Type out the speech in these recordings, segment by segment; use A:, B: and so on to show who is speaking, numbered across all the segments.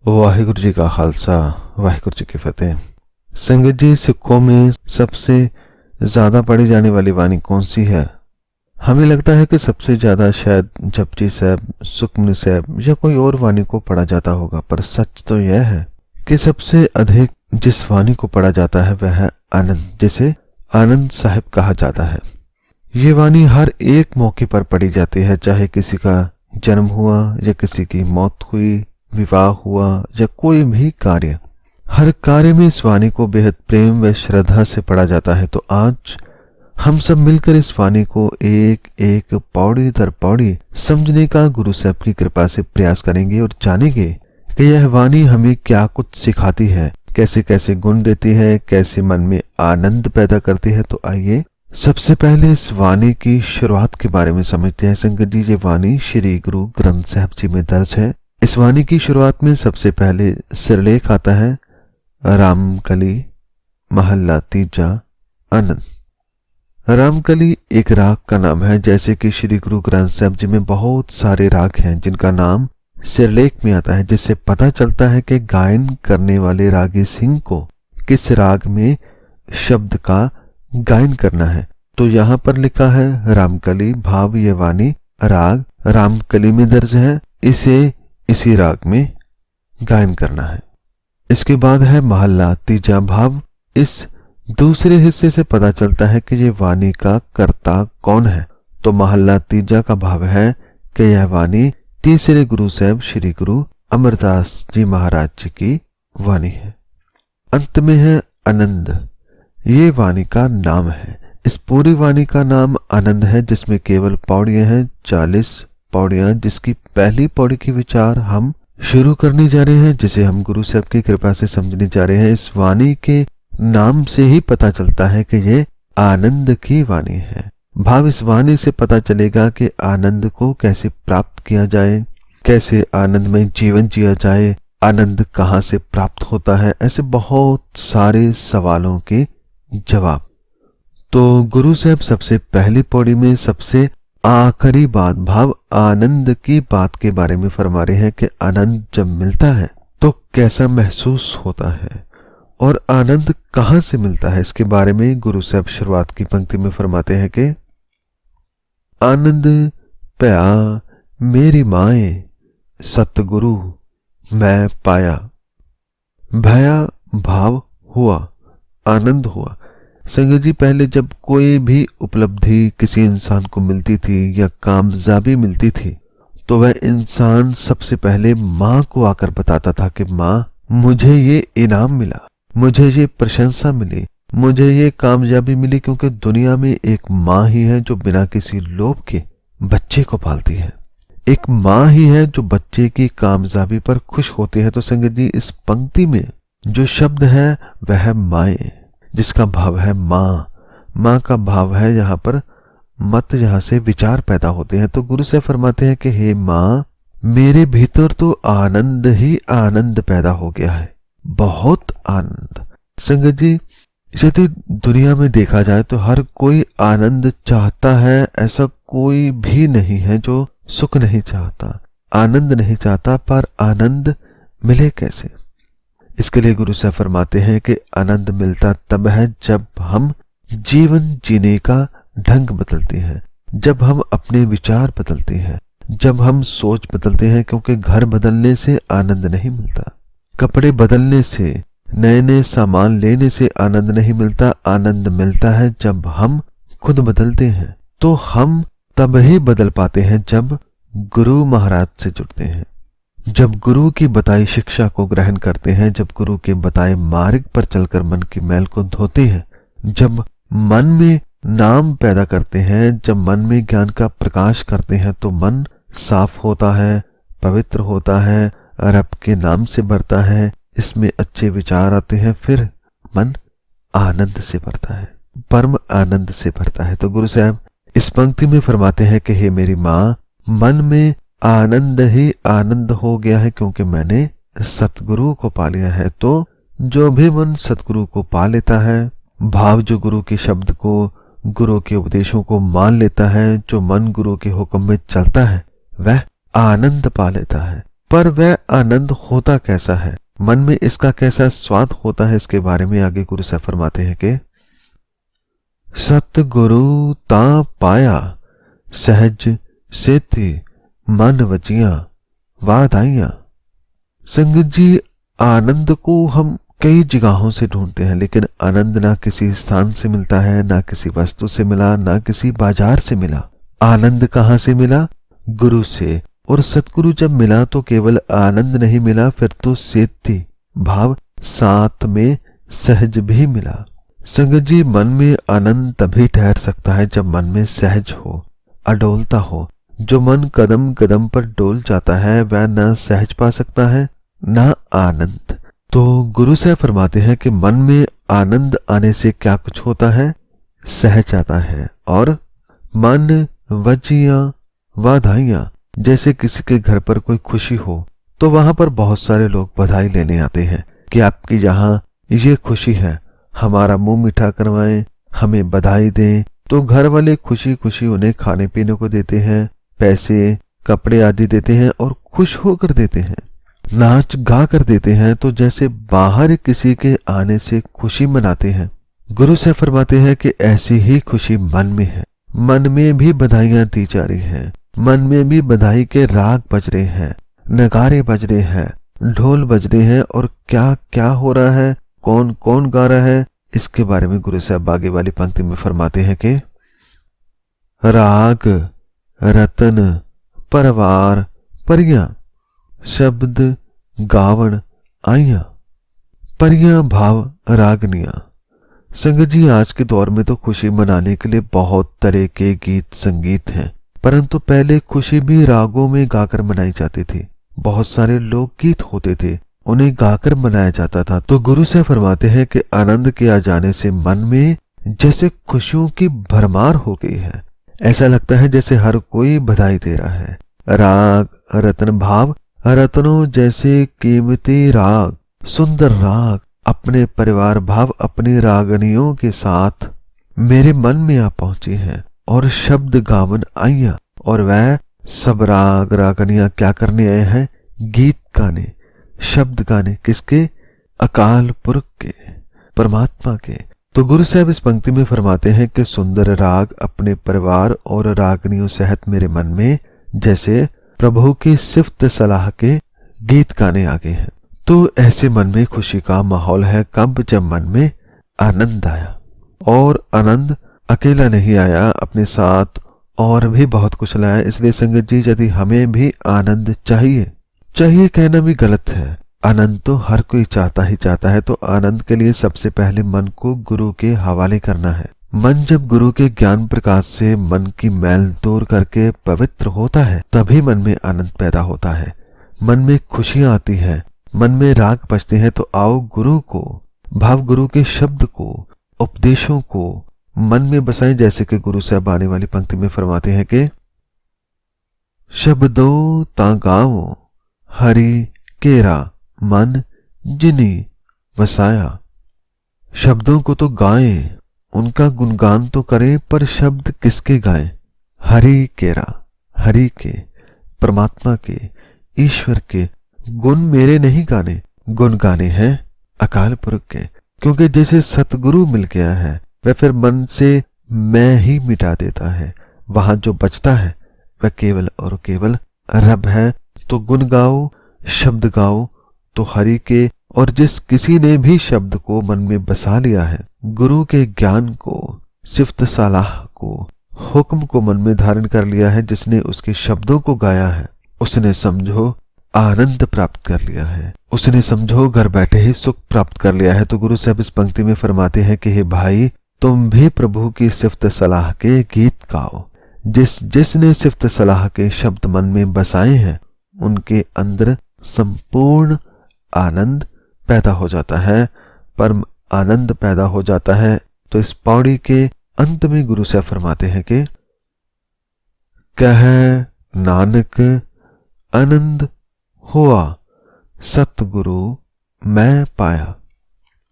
A: वाहिगुरु जी का खालसा, वाहिगुरु जी की फतेह। संगत जी, सिखों में सबसे ज्यादा पढ़ी जाने वाली वाणी कौन सी है? हमें लगता है कि सबसे ज्यादा शायद जपजी साहब, सुखमनी साहब या कोई और वाणी को पढ़ा जाता होगा, पर सच तो यह है कि सबसे अधिक जिस वाणी को पढ़ा जाता है वह है आनंद, जिसे आनंद साहिब कहा जाता है। ये वाणी हर एक मौके पर पढ़ी जाती है, चाहे किसी का जन्म हुआ या किसी की मौत हुई, विवाह हुआ या कोई भी कार्य, हर कार्य में इस वाणी को बेहद प्रेम व श्रद्धा से पढ़ा जाता है। तो आज हम सब मिलकर इस वाणी को एक एक पौड़ी दर पौड़ी समझने का गुरु साहब की कृपा से प्रयास करेंगे और जानेंगे कि यह वाणी हमें क्या कुछ सिखाती है, कैसे कैसे गुण देती है, कैसे मन में आनंद पैदा करती है। तो आइए सबसे पहले इस वाणी की शुरुआत के बारे में समझते हैं। संगत जी, ये वाणी श्री गुरु ग्रंथ साहब जी में दर्ज है। इस वाणी की शुरुआत में सबसे पहले सिरलेख आता है, रामकली महल्ला तीजा आनंद। रामकली एक राग का नाम है। जैसे कि श्री गुरु ग्रंथ साहब जी में बहुत सारे राग हैं जिनका नाम सिरलेख में आता है, जिससे पता चलता है कि गायन करने वाले रागी सिंह को किस राग में शब्द का गायन करना है। तो यहाँ पर लिखा है रामकली भाव। ये वाणी राग रामकली में दर्ज है, इसे इसी राग में गायन करना है। इसके बाद है महल्ला तीजा भाव। इस दूसरे हिस्से से पता चलता है कि ये वाणी का कर्ता कौन है। तो महल्ला तीजा का भाव है कि यह वाणी तीसरे गुरु साहब श्री गुरु अमरदास जी महाराज जी की वाणी है। अंत में है आनंद। ये वाणी का नाम है। इस पूरी वाणी का नाम आनंद है, जिसमें केवल पौड़ियां हैं, 40 पौड़ियां, जिसकी पहली पौड़ी की विचार हम शुरू करने जा रहे हैं, जिसे हम गुरु साहब की कृपा से समझने जा रहे हैं। इस वाणी के नाम से ही पता चलता है कि ये आनंद की वाणी है। भाव इस वाणी से पता चलेगा कि आनंद को कैसे प्राप्त किया जाए, कैसे आनंद में जीवन जिया जाए, आनंद कहाँ से प्राप्त होता है, ऐसे बहुत सारे सवालों के जवाब। तो गुरु साहब सबसे पहली पौड़ी में सबसे आखिरी बात भाव आनंद की बात के बारे में फरमा रहे हैं कि आनंद जब मिलता है तो कैसा महसूस होता है और आनंद कहां से मिलता है। इसके बारे में गुरु साहब शुरुआत की पंक्ति में फरमाते हैं कि आनंद पया मेरी माए सतगुरु मैं पाया। भया भाव हुआ, आनंद हुआ। संगत जी, पहले जब कोई भी उपलब्धि किसी इंसान को मिलती थी या कामयाबी मिलती थी तो वह इंसान सबसे पहले माँ को आकर बताता था कि माँ, मुझे ये इनाम मिला, मुझे ये प्रशंसा मिली, मुझे ये कामयाबी मिली, क्योंकि दुनिया में एक माँ ही है जो बिना किसी लोभ के बच्चे को पालती है। एक माँ ही है जो बच्चे की कामयाबी पर खुश होती है। तो संगत जी, इस पंक्ति में जो शब्द है वह है माए, जिसका भाव है माँ। माँ का भाव है यहाँ पर मत, यहाँ से विचार पैदा होते हैं। तो गुरु से फरमाते हैं कि हे माँ, मेरे भीतर तो आनंद ही आनंद पैदा हो गया है, बहुत आनंद। संगत जी, यदि दुनिया में देखा जाए तो हर कोई आनंद चाहता है, ऐसा कोई भी नहीं है जो सुख नहीं चाहता, आनंद नहीं चाहता, पर आनंद मिले कैसे? इसके लिए गुरु साहब फरमाते हैं कि आनंद मिलता तब है जब हम जीवन जीने का ढंग बदलते हैं, जब हम अपने विचार बदलते हैं, जब हम सोच बदलते हैं। क्योंकि घर बदलने से आनंद नहीं मिलता, कपड़े बदलने से, नए नए सामान लेने से आनंद नहीं मिलता। आनंद मिलता है जब हम खुद बदलते हैं। तो हम तब ही बदल पाते हैं जब गुरु महाराज से जुड़ते हैं, जब गुरु की बताई शिक्षा को ग्रहण करते हैं, जब गुरु के बताए मार्ग पर चलकर मन की मैल को धोते हैं, जब मन में नाम पैदा करते हैं, जब मन में ज्ञान का प्रकाश करते हैं, तो मन साफ होता है, पवित्र होता है, रब के नाम से भरता है, इसमें अच्छे विचार आते हैं, फिर मन आनंद से भरता है, परम आनंद से भरता है। तो गुरु साहब इस पंक्ति में फरमाते हैं कि हे मेरी माँ, मन में आनंद ही आनंद हो गया है, क्योंकि मैंने सतगुरु को पा लिया है। तो जो भी मन सतगुरु को पा लेता है, भाव जो गुरु के शब्द को, गुरु के उपदेशों को मान लेता है, जो मन गुरु के हुक्म में चलता है, वह आनंद पा लेता है। पर वह आनंद होता कैसा है, मन में इसका कैसा स्वाद होता है, इसके बारे में आगे गुरु साहब फरमाते हैं कि सतगुरु ता पाया सहज सेति मन वचिया वाधाइया। संगत जी, आनंद को हम कई जगहों से ढूंढते हैं, लेकिन आनंद ना किसी स्थान से मिलता है, ना किसी वस्तु से मिला, ना किसी बाजार से मिला। आनंद कहां से मिला? गुरु से। और सतगुरु जब मिला तो केवल आनंद नहीं मिला, फिर तो सेति भाव साथ में सहज भी मिला। संगत जी, मन में आनंद तभी ठहर सकता है जब मन में सहज हो, अडोलता हो। जो मन कदम कदम पर डोल जाता है वह न सहज पा सकता है न आनंद। तो गुरु साहब फरमाते हैं कि मन में आनंद आने से क्या कुछ होता है? सहज आता है। और मन वजियां वाधाइयां, जैसे किसी के घर पर कोई खुशी हो तो वहां पर बहुत सारे लोग बधाई लेने आते हैं कि आपकी यहाँ ये खुशी है, हमारा मुंह मीठा करवाएं, हमें बधाई दें। तो घर वाले खुशी खुशी उन्हें खाने पीने को देते हैं, पैसे कपड़े आदि देते हैं और खुश होकर देते हैं, नाच गा कर देते हैं। तो जैसे बाहर किसी के आने से खुशी मनाते हैं, गुरु से फरमाते हैं कि ऐसी ही खुशी मन में है। मन में भी बधाइयां दी जा रही हैं, मन में भी बधाई के राग बज रहे हैं, नगारे बज रहे हैं, ढोल बज रहे हैं। और क्या क्या हो रहा है, कौन कौन गा रहा है, इसके बारे में गुरु साहब आगे वाली पंक्ति में फरमाते हैं कि राग रतन परवार परियां शब्द गावण आइयां। परियां भाव रागनियां। संगत जी, आज के दौर में तो खुशी मनाने के लिए बहुत तरह के गीत संगीत हैं, परंतु पहले खुशी भी रागों में गाकर मनाई जाती थी। बहुत सारे लोकगीत होते थे, उन्हें गाकर मनाया जाता था। तो गुरु से फरमाते हैं कि आनंद के आ जाने से मन में जैसे खुशियों की भरमार हो गई है। ऐसा लगता है जैसे हर कोई बधाई दे रहा है। राग रतन भाव, रत्नों जैसे कीमती राग, सुंदर राग अपने परिवार भाव अपनी रागनियों के साथ मेरे मन में आ पहुंची हैं। और शब्द गावन आइया, और वह सब राग रागनियां क्या करने आए हैं? गीत गाने, शब्द गाने। किसके? अकाल पुरख के, परमात्मा के। तो गुरु साहब इस पंक्ति में फरमाते हैं कि सुंदर राग अपने परिवार और रागनियों सहित मेरे मन में जैसे प्रभु की सिफ्त सलाह के गीत गाने आ गए हैं। तो ऐसे मन में खुशी का माहौल है कब? जब मन में आनंद आया। और आनंद अकेला नहीं आया, अपने साथ और भी बहुत कुछ लाया। इसलिए संगत जी, यदि हमें भी आनंद चाहिए कहना भी गलत है। आनंद तो हर कोई चाहता ही चाहता है। तो आनंद के लिए सबसे पहले मन को गुरु के हवाले करना है। मन जब गुरु के ज्ञान प्रकाश से मन की मैल दूर करके पवित्र होता है, तभी मन में आनंद पैदा होता है, मन में खुशियां आती हैं, मन में राग बजते हैं। तो आओ गुरु को, भाव गुरु के शब्द को, उपदेशों को मन में बसाएं। जैसे कि गुरु साहब आने वाली पंक्ति में फरमाते हैं कि शब्दों ता गाओ हरि केरा मन जिनी वसाया। शब्दों को तो गाएं, उनका गुणगान तो करें, पर शब्द किसके गाएं? हरि केरा, हरि के, परमात्मा के, ईश्वर के। गुण मेरे नहीं गाने, गुण गाने हैं अकाल पुरख के। क्योंकि जैसे सतगुरु मिल गया है वह फिर मन से मैं ही मिटा देता है। वहां जो बचता है वह केवल और केवल रब है। तो गुण गाओ, शब्द गाओ तो हरि के। और जिस किसी ने भी शब्द को मन में बसा लिया है, गुरु के ज्ञान को, सिफ्त सलाह को, हुक्म को मन में धारण कर लिया है, जिसने उसके शब्दों को गाया है, उसने समझो आनंद प्राप्त कर लिया है, उसने समझो घर बैठे ही सुख प्राप्त कर लिया है। तो गुरु साहब इस पंक्ति में फरमाते हैं कि हे भाई, तुम भी प्रभु की सिफ्त सलाह के गीत गाओ। जिसने सिफ्त सलाह के शब्द मन में बसाए हैं, उनके अंदर संपूर्ण आनंद पैदा हो जाता है, परम आनंद पैदा हो जाता है। तो इस पौड़ी के अंत में गुरु साहब फरमाते हैं कि कह नानक आनंद हुआ सतगुरु मैं पाया।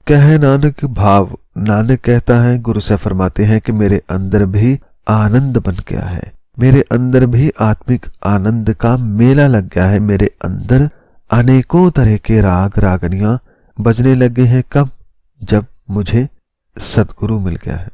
A: कह नानक भाव, नानक कहता है, गुरु साहब फरमाते हैं कि मेरे अंदर भी आनंद बन गया है। मेरे अंदर भी आत्मिक आनंद का मेला लग गया है। मेरे अंदर अनेकों तरह के राग रागनियां बजने लग गए हैं। कब? जब मुझे सद्गुरु मिल गया है।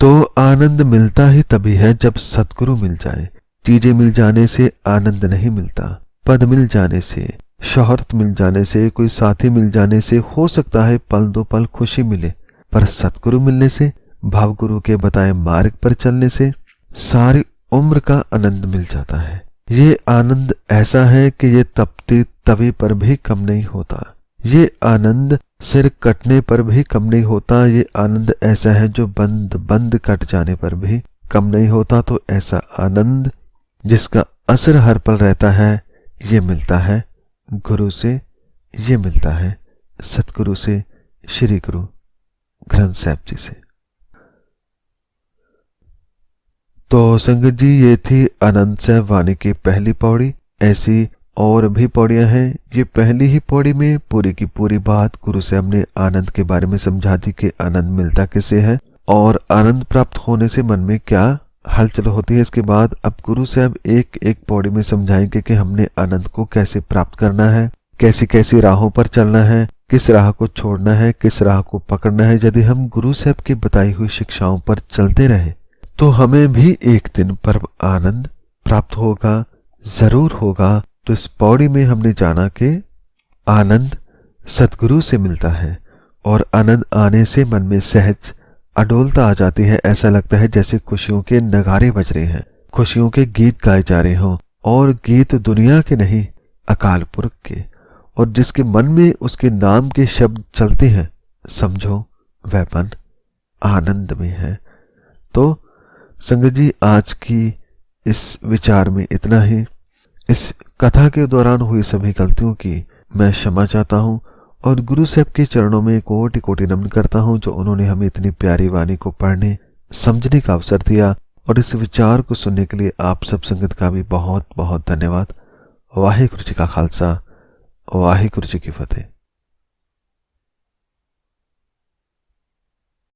A: तो आनंद मिलता ही तभी है जब सद्गुरु मिल जाए। चीजें मिल जाने से आनंद नहीं मिलता। पद मिल जाने से, शोहरत मिल जाने से, कोई साथी मिल जाने से हो सकता है पल दो पल खुशी मिले, पर सद्गुरु मिलने से, भावगुरु के बताए मार्ग पर चलने से सारी उम्र का आनंद मिल जाता है। ये आनंद ऐसा है कि ये तपती तवे पर भी कम नहीं होता। ये आनंद सिर कटने पर भी कम नहीं होता। ये आनंद ऐसा है जो बंद बंद कट जाने पर भी कम नहीं होता। तो ऐसा आनंद जिसका असर हर पल रहता है, ये मिलता है गुरु से, ये मिलता है सतगुरु से, श्री गुरु ग्रंथ साहिब जी से। तो संगत जी, ये थी आनंद साहिब वाणी की पहली पौड़ी। ऐसी और भी पौड़ियां हैं। ये पहली ही पौड़ी में पूरी की पूरी बात गुरु से हमने आनंद के बारे में समझा दी कि आनंद मिलता किसे है और आनंद प्राप्त होने से मन में क्या हलचल होती है। इसके बाद अब गुरु साहब एक एक पौड़ी में समझाएंगे कि हमने आनंद को कैसे प्राप्त करना है, कैसी कैसी राहों पर चलना है, किस राह को छोड़ना है, किस राह को पकड़ना है। यदि हम गुरु साहब की बताई हुई शिक्षाओं पर चलते रहे तो हमें भी एक दिन पर आनंद प्राप्त होगा, जरूर होगा। तो इस पौड़ी में हमने जाना कि आनंद सतगुरु से मिलता है और आनंद आने से मन में सहज अडोलता आ जाती है। ऐसा लगता है जैसे खुशियों के नगारे बज रहे हैं, खुशियों के गीत गाए जा रहे हों, और गीत दुनिया के नहीं, अकाल पुरख के। और जिसके मन में उसके नाम के शब्द चलते हैं, समझो वह मन आनंद में है। तो संगत जी, आज की इस विचार में इतना ही। इस कथा के दौरान हुई सभी गलतियों की मैं क्षमा चाहता हूँ और गुरु साहब के चरणों में कोटि कोटि नमन करता हूँ, जो उन्होंने हमें इतनी प्यारी वाणी को पढ़ने समझने का अवसर दिया। और इस विचार को सुनने के लिए आप सब संगत का भी बहुत बहुत धन्यवाद। वाहिगुरु जी का खालसा, वाहिगुरु जी की फतेह।